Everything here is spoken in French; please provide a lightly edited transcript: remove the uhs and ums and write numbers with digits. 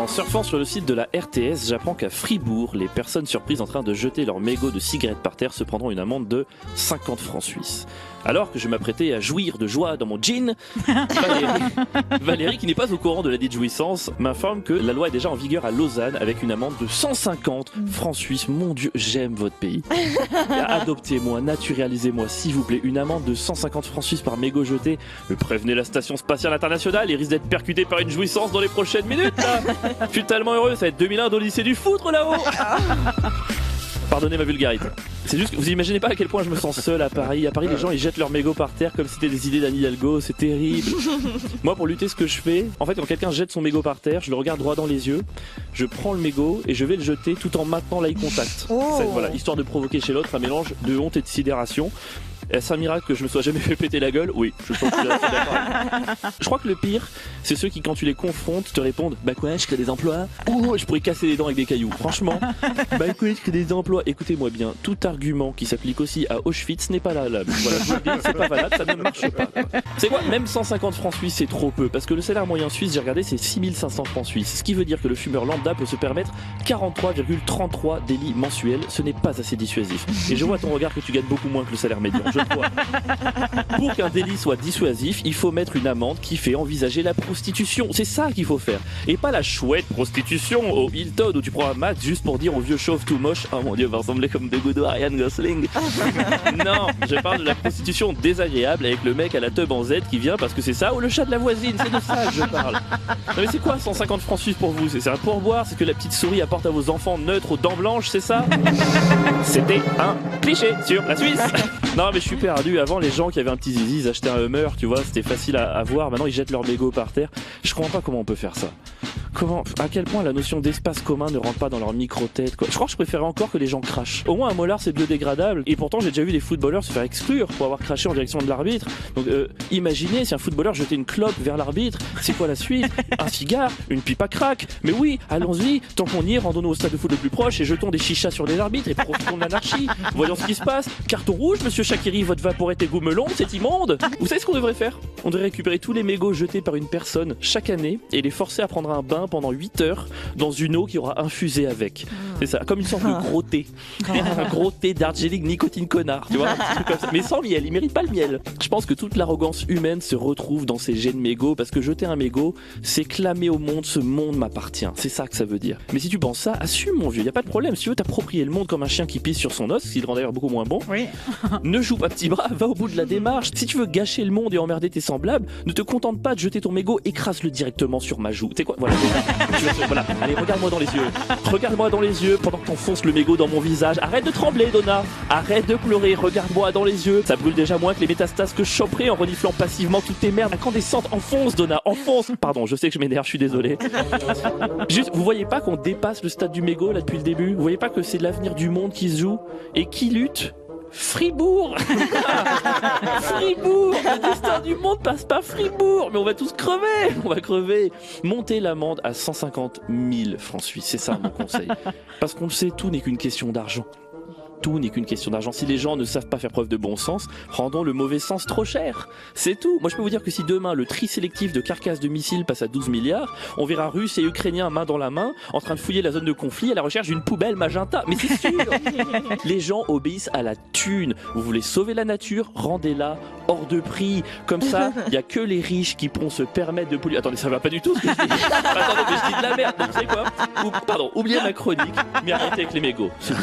En surfant sur le site de la RTS, j'apprends qu'à Fribourg, les personnes surprises en train de jeter leurs mégots de cigarettes par terre se prendront une amende de 50 francs suisses. Alors que je m'apprêtais à jouir de joie dans mon jean, Valérie, qui n'est pas au courant de la dite jouissance, m'informe que la loi est déjà en vigueur à Lausanne avec une amende de 150 francs suisses. Mon Dieu, j'aime votre pays. Adoptez-moi, naturalisez-moi, s'il vous plaît. Une amende de 150 francs suisses par mégot jeté. Prévenez la station spatiale internationale, il risque d'être percuté par une jouissance dans les prochaines minutes. Là. Je suis tellement heureux, ça va être 2001 au lycée du foutre là-haut. Pardonnez ma vulgarité. C'est juste que vous imaginez pas à quel point je me sens seul à Paris. À Paris, les gens ils jettent leurs mégots par terre comme si c'était des idées d'Anne Hidalgo. C'est terrible. Moi, pour lutter, ce que je fais, en fait, quand quelqu'un jette son mégot par terre, je le regarde droit dans les yeux, je prends le mégot et je vais le jeter tout en maintenant l'eye contact. Voilà, histoire de provoquer chez l'autre un mélange de honte et de sidération. Est-ce un miracle que je me sois jamais fait péter la gueule ? Oui, je pense que je suis d'accord. Je crois que le pire, c'est ceux qui, quand tu les confrontes, te répondent « Bah quoi, je crée des emplois ?» ou « Je pourrais casser les dents avec des cailloux. » Franchement, bah quoi, je crée des emplois. Écoutez-moi bien, tout argument qui s'applique aussi à Auschwitz n'est pas valable. Voilà, je vous le dis, c'est pas valable, ça ne marche pas. C'est quoi ? Même 150 francs suisses, c'est trop peu. Parce que le salaire moyen suisse, j'ai regardé, c'est 6500 francs suisses. Ce qui veut dire que le fumeur lambda peut se permettre 43,33 délits mensuels. Ce n'est pas assez dissuasif. Et je vois à ton regard que tu gagnes beaucoup moins que le salaire médian. Je le vois. Pour qu'un délit soit dissuasif, il faut mettre une amende qui fait envisager la prostitution. C'est ça qu'il faut faire. Et pas la chouette prostitution au Hilton où tu prends un mat juste pour dire au vieux chauve tout moche « Oh mon Dieu, va ressembler comme De Godot à Ryan Gosling. » Non, je parle de la prostitution désagréable avec le mec à la teub en Z qui vient parce que c'est ça, ou le chat de la voisine, c'est de ça que je parle. Non mais c'est quoi 150 francs suisses pour vous ? C'est un pourboire, c'est que la petite souris apporte à vos enfants neutres aux dents blanches, c'est ça ? C'était un cliché sur la Suisse. Non mais je suis perdu. Avant, les gens qui avaient un petit zizi, ils achetaient un Hummer, tu vois, c'était facile à voir. Maintenant, ils jettent leur mégot par terre. Je comprends pas comment on peut faire ça. À quel point la notion d'espace commun ne rentre pas dans leur micro-tête, quoi. Je crois que je préférais encore que les gens crachent. Au moins, un molar, c'est biodégradable. Et pourtant, j'ai déjà vu des footballeurs se faire exclure pour avoir craché en direction de l'arbitre. Donc, imaginez si un footballeur jetait une clope vers l'arbitre. C'est quoi la suite ? Un cigare ? Une pipe à crack ? Mais oui, allons-y. Tant qu'on y est, rendons-nous au stade de foot le plus proche et jetons des chichas sur les arbitres et profitons de l'anarchie. Voyons ce qui se passe. Carton rouge, monsieur Shaqiri, votre vaporette est goûmelon, c'est immonde. Vous savez ce qu'on devrait faire ? On devrait récupérer tous les mégots jetés par une personne chaque année et les forcer à prendre un bain pendant 8 heures dans une eau qui aura infusé avec. C'est ça, comme une sorte de gros thé. Un gros thé d'Argélique nicotine connard, tu vois, un petit truc comme ça. Mais sans miel, il mérite pas le miel. Je pense que toute l'arrogance humaine se retrouve dans ces jets de mégots parce que jeter un mégot, c'est clamer au monde, ce monde m'appartient. C'est ça que ça veut dire. Mais si tu penses ça, assume mon vieux, y a pas de problème. Si tu veux t'approprier le monde comme un chien qui pisse sur son os, ce qui le rend d'ailleurs beaucoup moins bon, oui. Ne joue pas petit bras, va au bout de la démarche. Si tu veux gâcher le monde et emmerder tes semblables, ne te contente pas de jeter ton mégot, écrase-le directement sur ma joue. Tu sais quoi ? Voilà. Voilà. Allez, regarde-moi dans les yeux. Regarde-moi dans les yeux pendant que t'enfonces le mégot dans mon visage. Arrête de trembler, Donna. Arrête de pleurer. Regarde-moi dans les yeux. Ça brûle déjà moins que les métastases que je choperai en reniflant passivement toutes tes merdes incandescentes. Enfonce, Donna. Enfonce. Pardon, je sais que je m'énerve, je suis désolé. Juste, vous voyez pas qu'on dépasse le stade du mégot là depuis le début ? Vous voyez pas que c'est l'avenir du monde qui se joue ? Et qui lutte ? Fribourg. Fribourg. Le destin du monde passe par Fribourg. Mais on va tous crever. On va crever. Montez l'amende à 150 000 francs suisses. C'est ça mon conseil. Parce qu'on le sait, tout n'est qu'une question d'argent. Tout n'est qu'une question d'argent. Si les gens ne savent pas faire preuve de bon sens, rendons le mauvais sens trop cher. C'est tout. Moi, je peux vous dire que si demain, le tri sélectif de carcasses de missiles passe à 12 milliards, on verra Russes et Ukrainiens main dans la main en train de fouiller la zone de conflit à la recherche d'une poubelle magenta. Mais c'est sûr. Les gens obéissent à la thune. Vous voulez sauver la nature, rendez-la hors de prix. Comme ça, il n'y a que les riches qui pourront se permettre de polluer. Attendez, ça va pas du tout ce que je dis. Attendez, mais je dis de la merde. Donc, vous savez quoi ? Pardon, oubliez ma chronique, mais arrêtez avec les mégots. C'est tout.